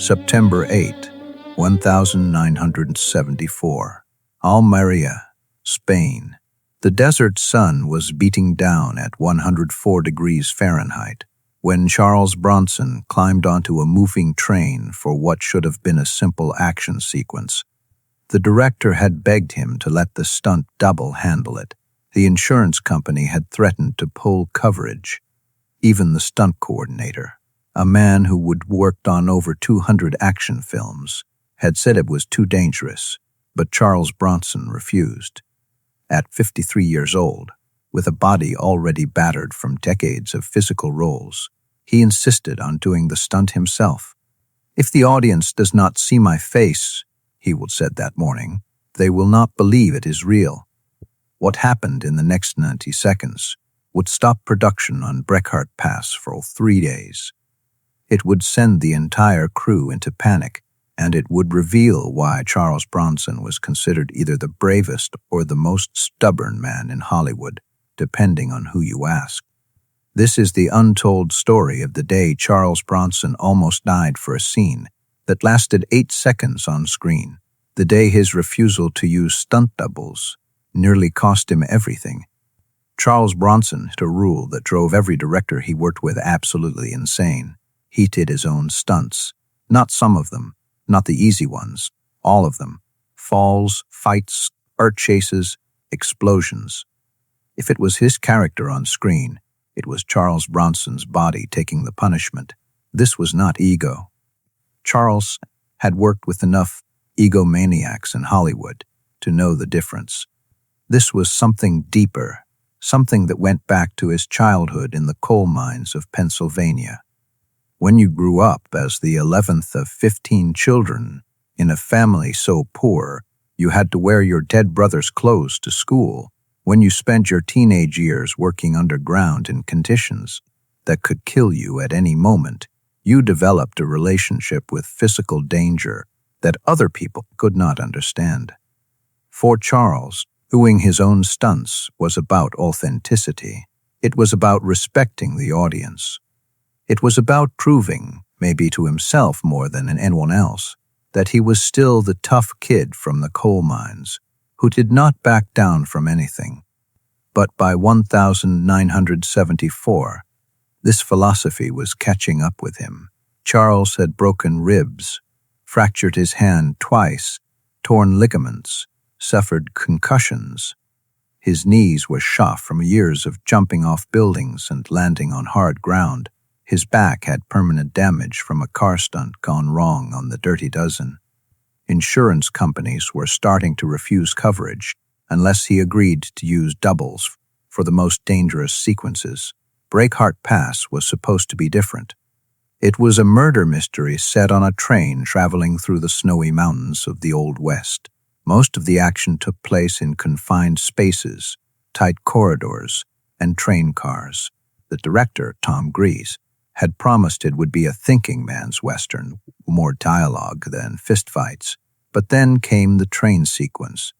September 8, 1974. Almería, Spain. The desert sun was beating down at 104 degrees Fahrenheit when Charles Bronson climbed onto a moving train for what should have been a simple action sequence. The director had begged him to let the stunt double handle it. The insurance company had threatened to pull coverage. Even the stunt coordinator, a man who would worked on over 200 action films, had said it was too dangerous, but Charles Bronson refused. At 53 years old, with a body already battered from decades of physical roles, he insisted on doing the stunt himself. "If the audience does not see my face," he said that morning, "they will not believe it is real." What happened in the next 90 seconds would stop production on Breakheart Pass for 3 days. It would send the entire crew into panic, and it would reveal why Charles Bronson was considered either the bravest or the most stubborn man in Hollywood, depending on who you ask. This is the untold story of the day Charles Bronson almost died for a scene that lasted 8 seconds on screen, the day his refusal to use stunt doubles nearly cost him everything. Charles Bronson had a rule that drove every director he worked with absolutely insane. He did his own stunts, not some of them, not the easy ones, all of them. Falls, fights, art chases, explosions. If it was his character on screen, it was Charles Bronson's body taking the punishment. This was not ego. Charles had worked with enough egomaniacs in Hollywood to know the difference. This was something deeper, something that went back to his childhood in the coal mines of Pennsylvania. When you grew up as the 11th of 15 children in a family so poor you had to wear your dead brother's clothes to school, when you spent your teenage years working underground in conditions that could kill you at any moment, you developed a relationship with physical danger that other people could not understand. For Charles, doing his own stunts was about authenticity. It was about respecting the audience. It was about proving, maybe to himself more than anyone else, that he was still the tough kid from the coal mines, who did not back down from anything. But by 1974, this philosophy was catching up with him. Charles had broken ribs, fractured his hand twice, torn ligaments, suffered concussions. His knees were shot from years of jumping off buildings and landing on hard ground. His back had permanent damage from a car stunt gone wrong on the Dirty Dozen. Insurance companies were starting to refuse coverage unless he agreed to use doubles for the most dangerous sequences. Breakheart Pass was supposed to be different. It was a murder mystery set on a train traveling through the snowy mountains of the Old West. Most of the action took place in confined spaces, tight corridors, and train cars. The director, Tom Grease, had promised it would be a thinking man's Western, more dialogue than fistfights. But then came the train sequence.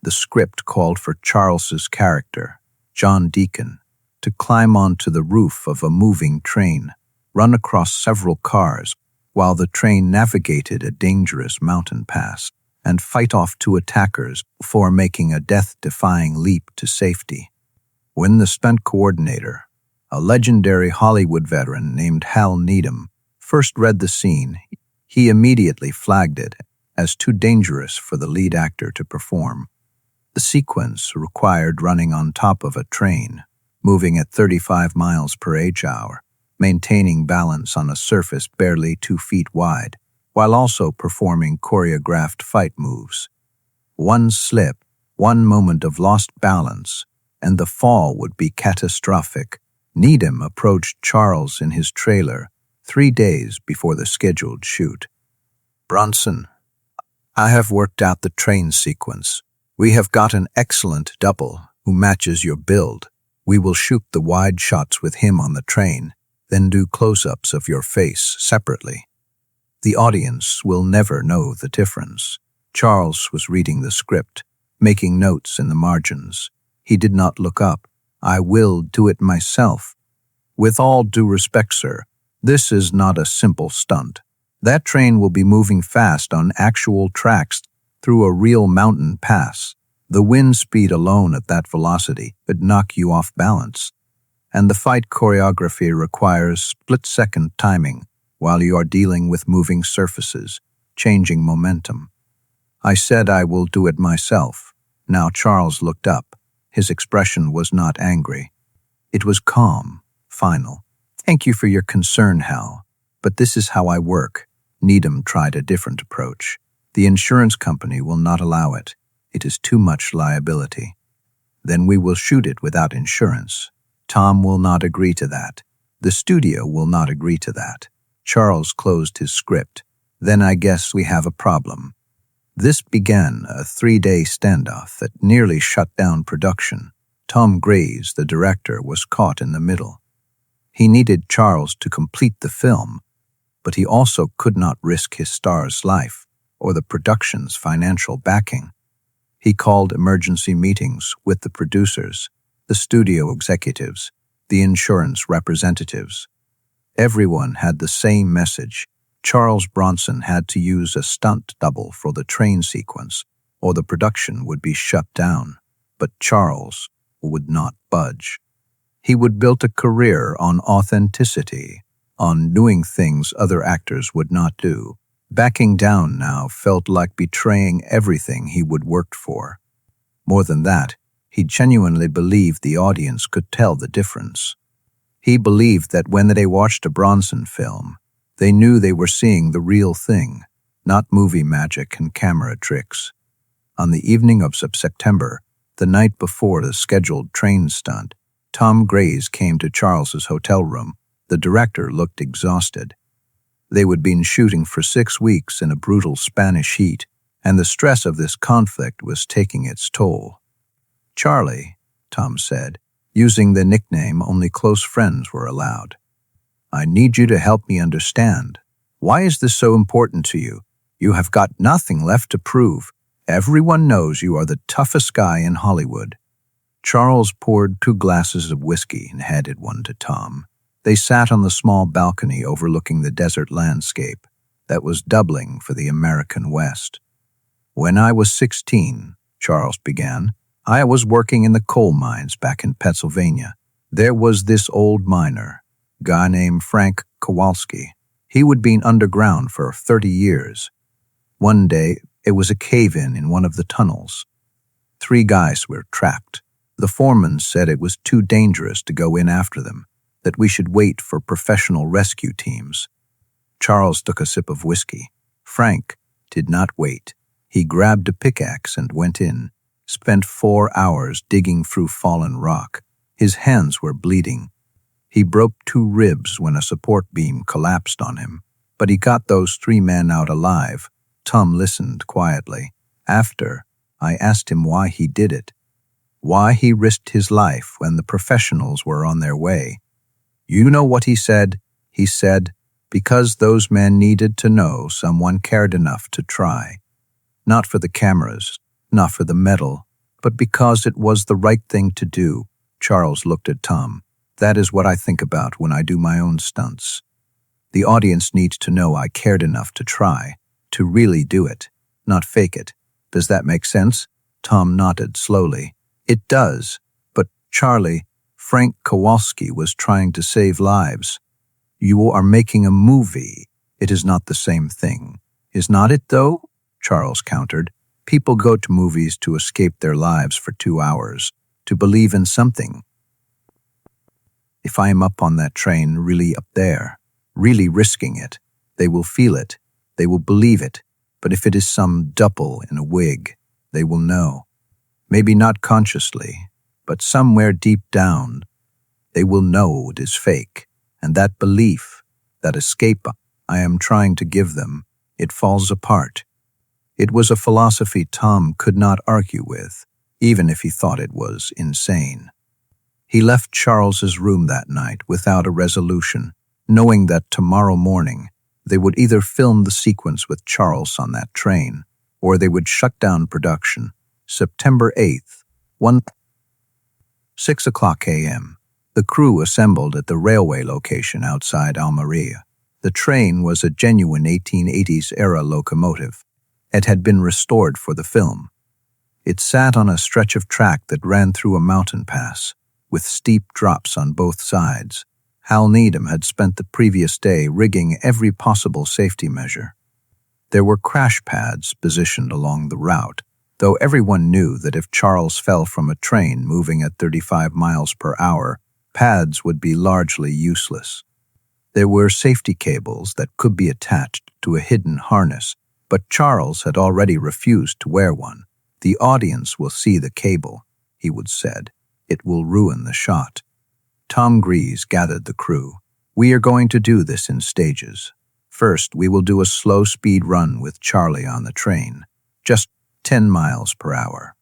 The script called for Charles's character, John Deacon, to climb onto the roof of a moving train, run across several cars while the train navigated a dangerous mountain pass, and fight off 2 attackers before making a death-defying leap to safety. When the stunt coordinator, a legendary Hollywood veteran named Hal Needham, first read the scene, he immediately flagged it as too dangerous for the lead actor to perform. The sequence required running on top of a train, moving at 35 miles per hour, maintaining balance on a surface barely 2 feet wide, while also performing choreographed fight moves. One slip, one moment of lost balance, and the fall would be catastrophic. Needham approached Charles in his trailer 3 days before the scheduled shoot. "Bronson, I have worked out the train sequence. We have got an excellent double who matches your build. We will shoot the wide shots with him on the train, then do close-ups of your face separately. The audience will never know the difference." Charles was reading the script, making notes in the margins. He did not look up. "I will do it myself. With all due respect, sir, this is not a simple stunt. That train will be moving fast on actual tracks through a real mountain pass. The wind speed alone at that velocity could knock you off balance. And the fight choreography requires split-second timing while you are dealing with moving surfaces, changing momentum. I said I will do it myself. Now Charles looked up. His expression was not angry. It was calm, final. Thank you for your concern, Hal, but this is how I work. Needham tried a different approach. The insurance company will not allow it. It is too much liability. Then we will shoot it without insurance. Tom will not agree to that. The studio will not agree to that. Charles closed his script. Then I guess we have a problem. This began a 3-day standoff that nearly shut down production. Tom Grays, the director, was caught in the middle. He needed Charles to complete the film, but he also could not risk his star's life or the production's financial backing. He called emergency meetings with the producers, the studio executives, the insurance representatives. Everyone had the same message. Charles Bronson had to use a stunt double for the train sequence, or the production would be shut down. But Charles would not budge. He would build a career on authenticity, on doing things other actors would not do. Backing down now felt like betraying everything he would worked for. More than that, he genuinely believed the audience could tell the difference. He believed that when they watched a Bronson film, they knew they were seeing the real thing, not movie magic and camera tricks. On the evening of September, the night before the scheduled train stunt, Tom Grays came to Charles's hotel room. The director looked exhausted. They would been shooting for 6 weeks in a brutal Spanish heat, and the stress of this conflict was taking its toll. "Charlie," Tom said, using the nickname only close friends were allowed. "I need you to help me understand. Why is this so important to you? You have got nothing left to prove. Everyone knows you are the toughest guy in Hollywood." Charles poured 2 glasses of whiskey and handed one to Tom. They sat on the small balcony overlooking the desert landscape that was doubling for the American West. "When I was 16, Charles began, I was working in the coal mines back in Pennsylvania. There was this old miner, guy named Frank Kowalski. He would been underground for 30 years. One day, it was a cave-in in one of the tunnels. 3 guys were trapped. The foreman said it was too dangerous to go in after them, that we should wait for professional rescue teams." Charles took a sip of whiskey. Frank did not wait. He grabbed a pickaxe and went in, spent 4 hours digging through fallen rock. His hands were bleeding. He broke 2 ribs when a support beam collapsed on him, but he got those 3 men out alive. Tom listened quietly. After, I asked him why he did it, why he risked his life when the professionals were on their way. You know what he said? He said, because those men needed to know someone cared enough to try. Not for the cameras, not for the medal, but because it was the right thing to do. Charles looked at Tom. That is what I think about when I do my own stunts. The audience needs to know I cared enough to try, to really do it, not fake it. Does that make sense? Tom nodded slowly. It does, but Charlie, Frank Kowalski was trying to save lives. You are making a movie. It is not the same thing. Is not it, though? Charles countered. People go to movies to escape their lives for 2 hours, to believe in something. If I am up on that train, really up there, really risking it, they will feel it, they will believe it. But if it is some double in a wig, they will know. Maybe not consciously, but somewhere deep down, they will know it is fake. And that belief, that escape I am trying to give them, it falls apart. It was a philosophy Tom could not argue with, even if he thought it was insane. He left Charles's room that night without a resolution, knowing that tomorrow morning they would either film the sequence with Charles on that train, or they would shut down production. September 8th, 6:00 a.m. The crew assembled at the railway location outside Almería. The train was a genuine 1880s-era locomotive. It had been restored for the film. It sat on a stretch of track that ran through a mountain pass, with steep drops on both sides. Hal Needham had spent the previous day rigging every possible safety measure. There were crash pads positioned along the route, though everyone knew that if Charles fell from a train moving at 35 miles per hour, pads would be largely useless. There were safety cables that could be attached to a hidden harness, but Charles had already refused to wear one. "The audience will see the cable," he would said. "It will ruin the shot." Tom Grease gathered the crew. "We are going to do this in stages. First, we will do a slow speed run with Charlie on the train, just 10 miles per hour.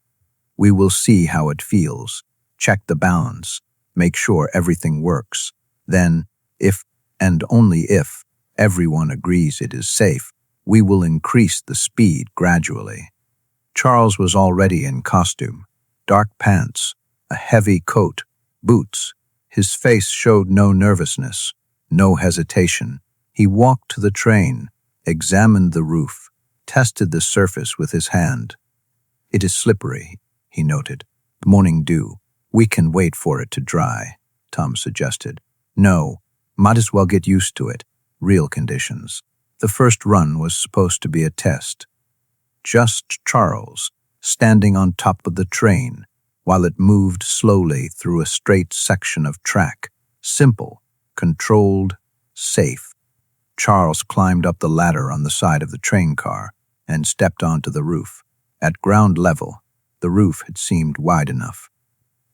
We will see how it feels, check the balance, make sure everything works. Then, if, and only if, everyone agrees it is safe, we will increase the speed gradually." Charles was already in costume, dark pants, a heavy coat, boots. His face showed no nervousness, no hesitation. He walked to the train, examined the roof, tested the surface with his hand. "It is slippery," he noted. "Morning dew. We can wait for it to dry," Tom suggested. "No, might as well get used to it. Real conditions." The first run was supposed to be a test. Just Charles, standing on top of the train, while it moved slowly through a straight section of track. Simple, controlled, safe. Charles climbed up the ladder on the side of the train car and stepped onto the roof. At ground level, the roof had seemed wide enough.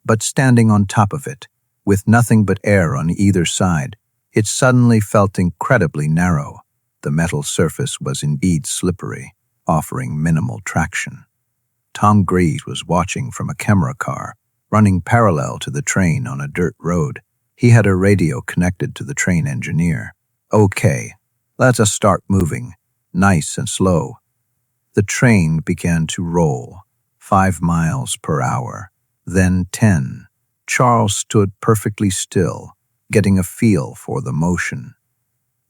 But standing on top of it, with nothing but air on either side, it suddenly felt incredibly narrow. The metal surface was indeed slippery, offering minimal traction. Tom Grease was watching from a camera car, running parallel to the train on a dirt road. He had a radio connected to the train engineer. "Okay, let us start moving, nice and slow." The train began to roll, 5 miles per hour, then 10. Charles stood perfectly still, getting a feel for the motion.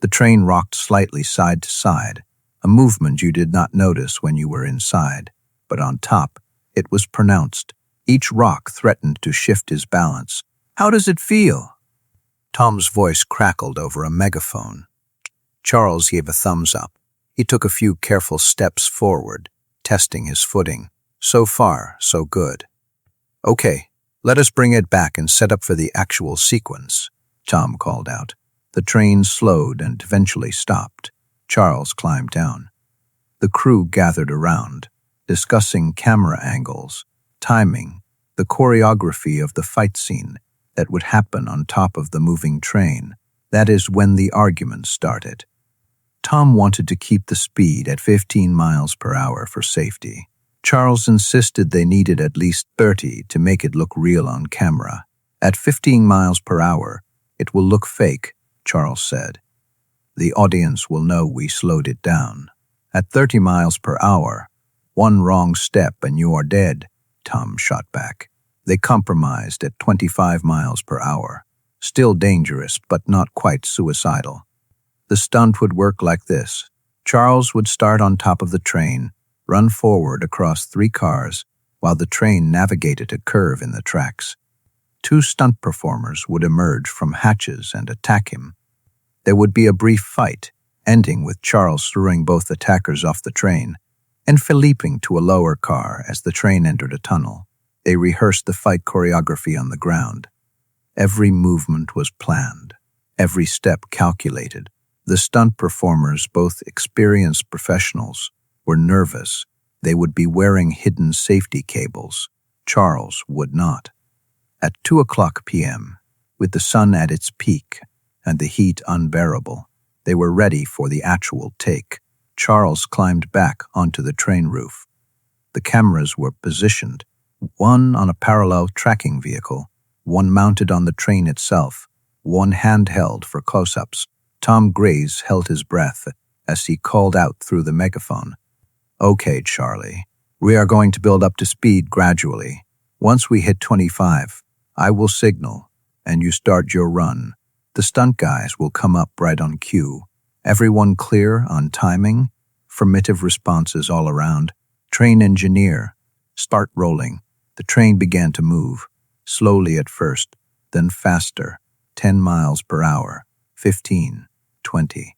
The train rocked slightly side to side, a movement you did not notice when you were inside. But on top, it was pronounced. Each rock threatened to shift his balance. "How does it feel?" Tom's voice crackled over a megaphone. Charles gave a thumbs up. He took a few careful steps forward, testing his footing. So far, so good. "Okay, let us bring it back and set up for the actual sequence," Tom called out. The train slowed and eventually stopped. Charles climbed down. The crew gathered around, discussing camera angles, timing, the choreography of the fight scene that would happen on top of the moving train. That is when the argument started. Tom wanted to keep the speed at 15 miles per hour for safety. Charles insisted they needed at least 30 to make it look real on camera. "At 15 miles per hour, it will look fake," Charles said. "The audience will know we slowed it down. At 30 miles per hour, one wrong step and you are dead," Tom shot back. They compromised at 25 miles per hour. Still dangerous, but not quite suicidal. The stunt would work like this. Charles would start on top of the train, run forward across 3 cars, while the train navigated a curve in the tracks. 2 stunt performers would emerge from hatches and attack him. There would be a brief fight, ending with Charles throwing both attackers off the train and leaping to a lower car as the train entered a tunnel. They rehearsed the fight choreography on the ground. Every movement was planned, every step calculated. The stunt performers, both experienced professionals, were nervous. They would be wearing hidden safety cables. Charles would not. At 2:00 p.m., with the sun at its peak and the heat unbearable, they were ready for the actual take. Charles climbed back onto the train roof. The cameras were positioned, one on a parallel tracking vehicle, one mounted on the train itself, one handheld for close-ups. Tom Grease held his breath as he called out through the megaphone. "Okay, Charlie, we are going to build up to speed gradually. Once we hit 25, I will signal, and you start your run. The stunt guys will come up right on cue. Everyone clear on timing? Affirmative responses all around. Train engineer. Start rolling. The train began to move, slowly at first, then faster, 10 miles per hour, 15, 20.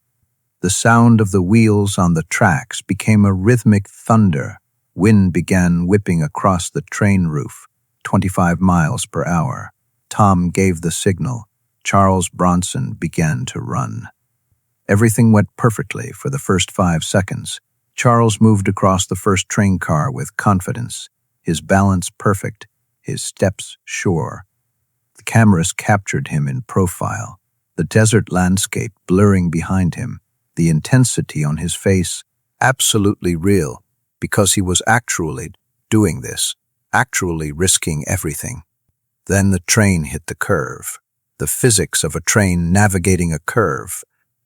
The sound of the wheels on the tracks became a rhythmic thunder. Wind began whipping across the train roof, 25 miles per hour. Tom gave the signal. Charles Bronson began to run. Everything went perfectly for the first 5 seconds. Charles moved across the first train car with confidence, his balance perfect, his steps sure. The cameras captured him in profile, the desert landscape blurring behind him, the intensity on his face absolutely real, because he was actually doing this, actually risking everything. Then the train hit the curve. The physics of a train navigating a curve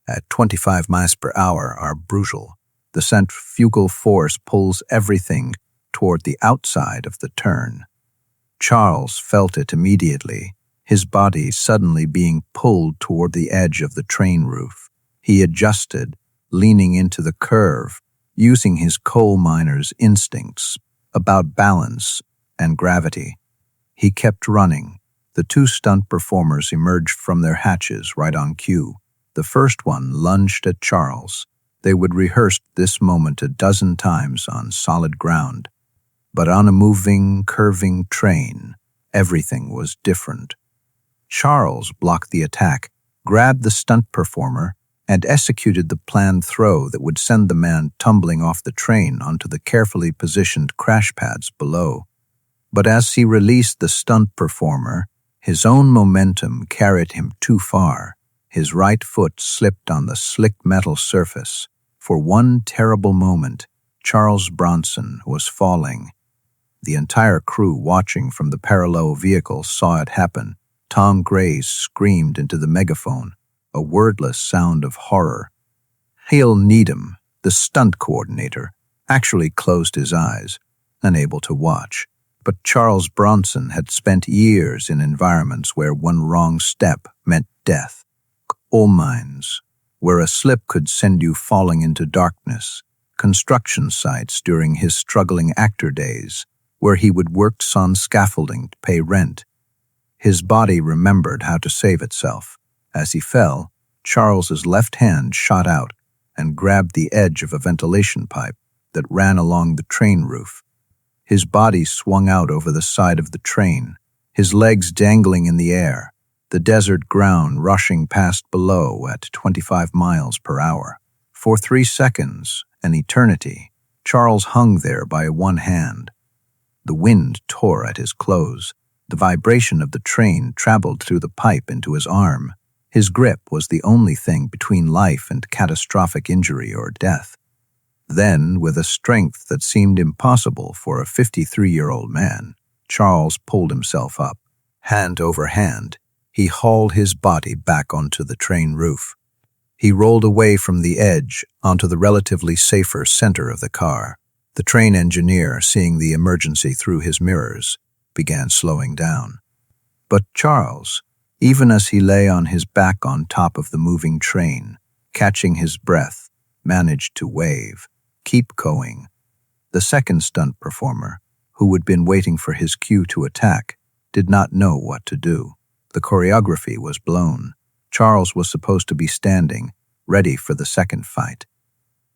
at 25 miles per hour are brutal. The centrifugal force pulls everything toward the outside of the turn. Charles felt it immediately, his body suddenly being pulled toward the edge of the train roof. He adjusted, leaning into the curve, using his coal miner's instincts about balance and gravity. He kept running. The 2 stunt performers emerged from their hatches right on cue. The first one lunged at Charles. They would rehearse this moment a dozen times on solid ground. But on a moving, curving train, everything was different. Charles blocked the attack, grabbed the stunt performer, and executed the planned throw that would send the man tumbling off the train onto the carefully positioned crash pads below. But as he released the stunt performer, his own momentum carried him too far. His right foot slipped on the slick metal surface. For one terrible moment, Charles Bronson was falling. The entire crew watching from the parallel vehicle saw it happen. Tom Grace screamed into the megaphone, a wordless sound of horror. Hale Needham, the stunt coordinator, actually closed his eyes, unable to watch. But Charles Bronson had spent years in environments where one wrong step meant death. Coal mines, where a slip could send you falling into darkness. Construction sites during his struggling actor days, where he would work on scaffolding to pay rent. His body remembered how to save itself. As he fell, Charles's left hand shot out and grabbed the edge of a ventilation pipe that ran along the train roof. His body swung out over the side of the train, his legs dangling in the air, the desert ground rushing past below at 25 miles per hour. For 3 seconds, an eternity, Charles hung there by one hand. The wind tore at his clothes. The vibration of the train traveled through the pipe into his arm. His grip was the only thing between life and catastrophic injury or death. Then, with a strength that seemed impossible for a 53-year-old man, Charles pulled himself up. Hand over hand, he hauled his body back onto the train roof. He rolled away from the edge onto the relatively safer center of the car. The train engineer, seeing the emergency through his mirrors, began slowing down. But Charles, even as he lay on his back on top of the moving train, catching his breath, managed to wave, "Keep going." The second stunt performer, who had been waiting for his cue to attack, did not know what to do. The choreography was blown. Charles was supposed to be standing, ready for the second fight.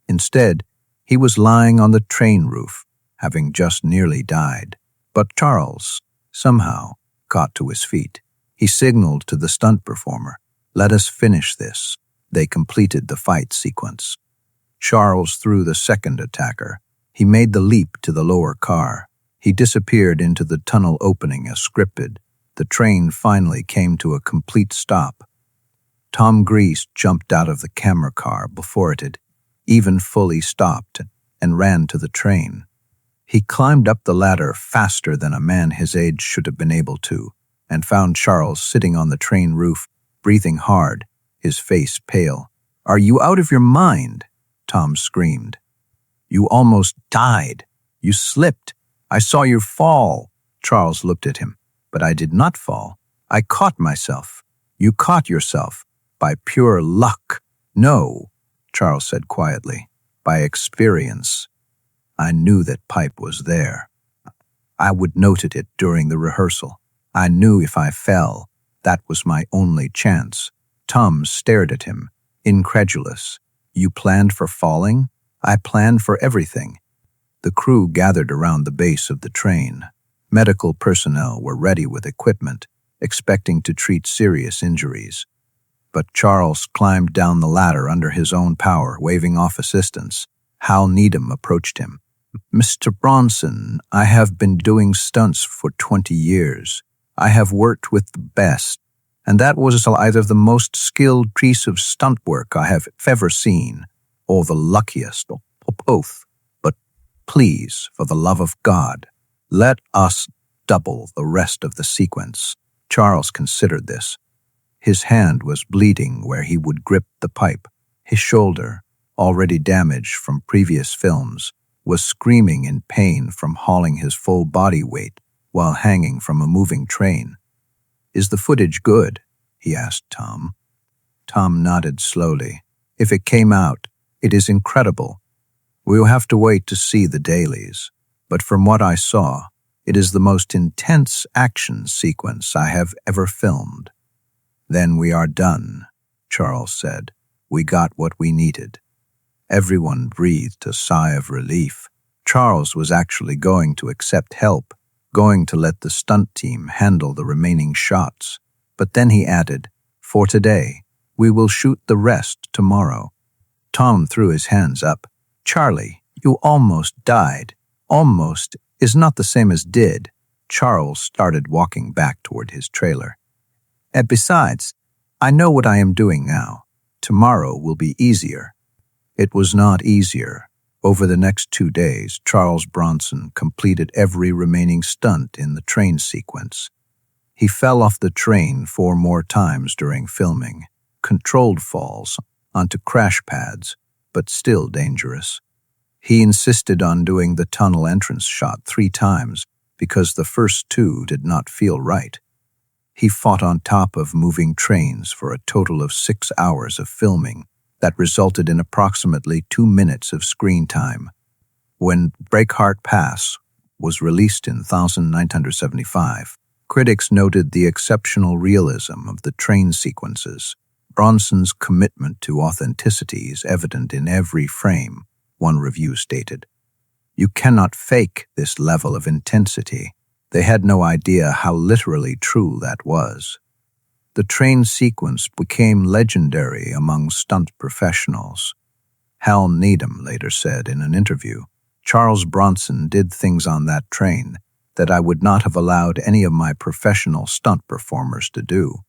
Instead, he was lying on the train roof, having just nearly died. But Charles, somehow, got to his feet. He signaled to the stunt performer, "Let us finish this." They completed the fight sequence. Charles threw the second attacker. He made the leap to the lower car. He disappeared into the tunnel opening as scripted. The train finally came to a complete stop. Tom Grease jumped out of the camera car before it had even fully stopped and ran to the train. He climbed up the ladder faster than a man his age should have been able to, and found Charles sitting on the train roof, breathing hard, his face pale. "Are you out of your mind?" Tom screamed. "You almost died. You slipped. I saw you fall." Charles looked at him. "But I did not fall. I caught myself." "You caught yourself. By pure luck." "No, Charles said quietly. By experience, I knew that pipe was there. I would noted it during the rehearsal. I knew if I fell, that was my only chance. Tom stared at him, incredulous. You planned for falling? I planned for everything. The crew gathered around the base of the train. Medical personnel were ready with equipment, expecting to treat serious injuries. But Charles climbed down the ladder under his own power, waving off assistance. Hal Needham approached him. Mr. Bronson, I have been doing stunts for 20 years. I have worked with the best, and that was either the most skilled piece of stunt work I have ever seen, or the luckiest, or both. But please, for the love of God, let us double the rest of the sequence. Charles considered this. His hand was bleeding where he would grip the pipe. His shoulder, already damaged from previous films, was screaming in pain from hauling his full body weight while hanging from a moving train. Is the footage good? He asked Tom. Tom nodded slowly. If it came out, it is incredible. We will have to wait to see the dailies, but from what I saw, it is the most intense action sequence I have ever filmed. Then we are done, Charles said. We got what we needed. Everyone breathed a sigh of relief. Charles was actually going to accept help, going to let the stunt team handle the remaining shots. But then he added, for today, we will shoot the rest tomorrow. Tom threw his hands up. Charlie, you almost died. Almost is not the same as did. Charles started walking back toward his trailer. And besides, I know what I am doing now. Tomorrow will be easier. It was not easier. Over the next 2 days, Charles Bronson completed every remaining stunt in the train sequence. He fell off the train 4 more times during filming, controlled falls onto crash pads, but still dangerous. He insisted on doing the tunnel entrance shot 3 times because the first 2 did not feel right. He fought on top of moving trains for a total of 6 hours of filming that resulted in approximately 2 minutes of screen time. When Breakheart Pass was released in 1975, critics noted the exceptional realism of the train sequences. Bronson's commitment to authenticity is evident in every frame, one review stated. You cannot fake this level of intensity. They had no idea how literally true that was. The train sequence became legendary among stunt professionals. Hal Needham later said in an interview, Charles Bronson did things on that train that I would not have allowed any of my professional stunt performers to do.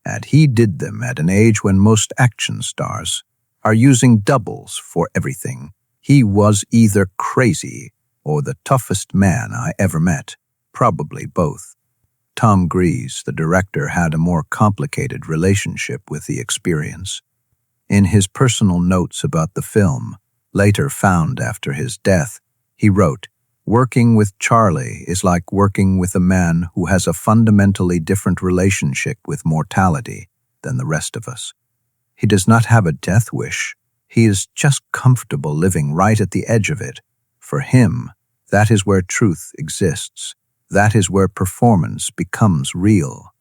And he did them at an age when most action stars are using doubles for everything. He was either crazy or the toughest man I ever met, probably both. Tom Grease, the director, had a more complicated relationship with the experience. In his personal notes about the film, later found after his death, he wrote, "Working with Charlie is like working with a man who has a fundamentally different relationship with mortality than the rest of us. He does not have a death wish. He is just comfortable living right at the edge of it. For him, that is where truth exists. That is where performance becomes real.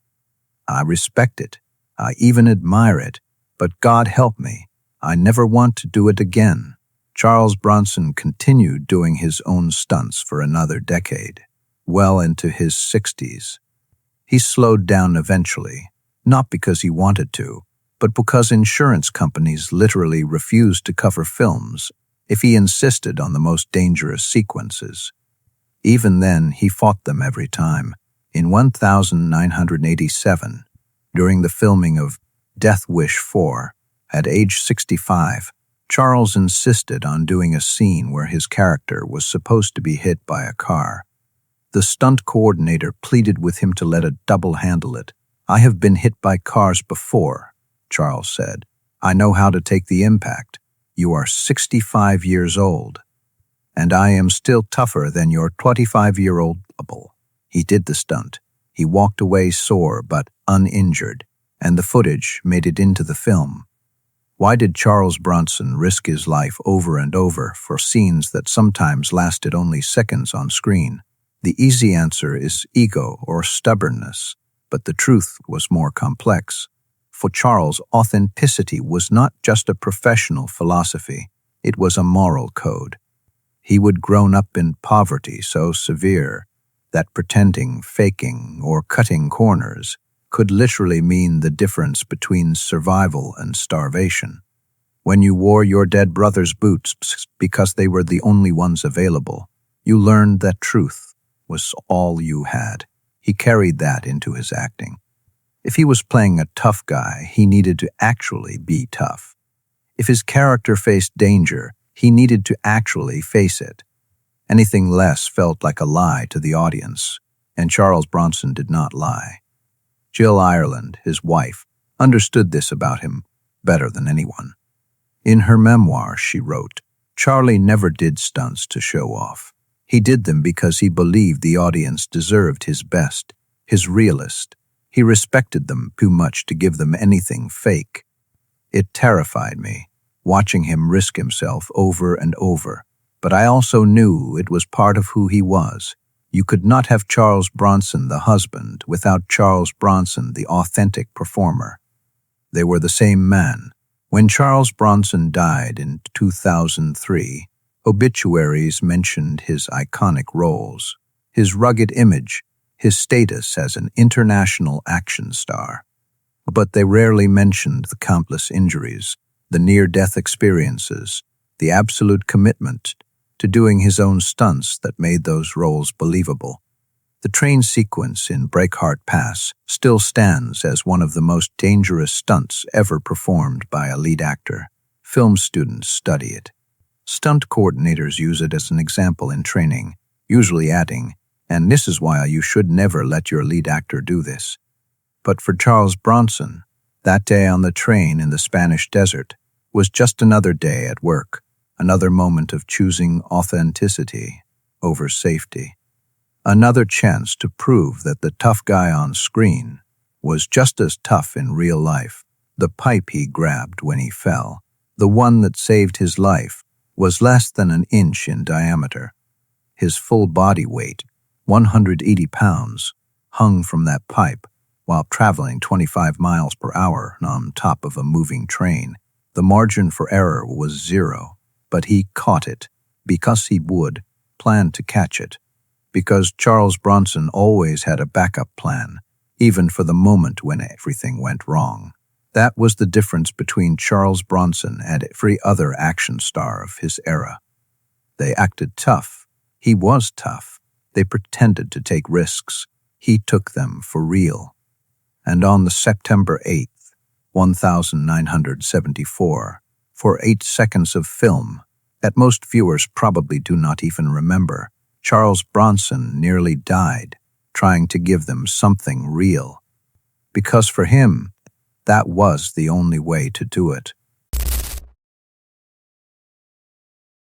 I respect it. I even admire it. But God help me, I never want to do it again." Charles Bronson continued doing his own stunts for another decade, well into his 60s. He slowed down eventually, not because he wanted to, but because insurance companies literally refused to cover films if he insisted on the most dangerous sequences. Even then, he fought them every time. In 1987, during the filming of Death Wish 4, at age 65, Charles insisted on doing a scene where his character was supposed to be hit by a car. The stunt coordinator pleaded with him to let a double handle it. "I have been hit by cars before," Charles said. "I know how to take the impact. You are 65 years old. And I am still tougher than your 25-year-old double." He did the stunt. He walked away sore but uninjured, and the footage made it into the film. Why did Charles Bronson risk his life over and over for scenes that sometimes lasted only seconds on screen? The easy answer is ego or stubbornness, but the truth was more complex. For Charles, authenticity was not just a professional philosophy, it was a moral code. He would grown up in poverty so severe that pretending, faking, or cutting corners could literally mean the difference between survival and starvation. When you wore your dead brother's boots because they were the only ones available, you learned that truth was all you had. He carried that into his acting. If he was playing a tough guy, he needed to actually be tough. If his character faced danger, he needed to actually face it. Anything less felt like a lie to the audience, and Charles Bronson did not lie. Jill Ireland, his wife, understood this about him better than anyone. In her memoir, she wrote, "Charlie never did stunts to show off. He did them because he believed the audience deserved his best, his realest. He respected them too much to give them anything fake." It terrified me, watching him risk himself over and over, but I also knew it was part of who he was. You could not have Charles Bronson the husband without Charles Bronson the authentic performer. They were the same man. When Charles Bronson died in 2003, obituaries mentioned his iconic roles, his rugged image, his status as an international action star. But they rarely mentioned the countless injuries, the near-death experiences, the absolute commitment to doing his own stunts that made those roles believable. The train sequence in Breakheart Pass still stands as one of the most dangerous stunts ever performed by a lead actor. Film students study it. Stunt coordinators use it as an example in training, usually adding, "And this is why you should never let your lead actor do this." But for Charles Bronson, that day on the train in the Spanish desert was just another day at work, another moment of choosing authenticity over safety. Another chance to prove that the tough guy on screen was just as tough in real life. The pipe he grabbed when he fell, the one that saved his life, was less than an inch in diameter. His full body weight, 180 pounds, hung from that pipe while traveling 25 miles per hour on top of a moving train. The margin for error was zero, but he caught it because he would plan to catch it. Because Charles Bronson always had a backup plan, even for the moment when everything went wrong. That was the difference between Charles Bronson and every other action star of his era. They acted tough. He was tough. They pretended to take risks. He took them for real. And on the September 8th, 1974, for 8 seconds of film that most viewers probably do not even remember, Charles Bronson nearly died trying to give them something real. Because for him, that was the only way to do it.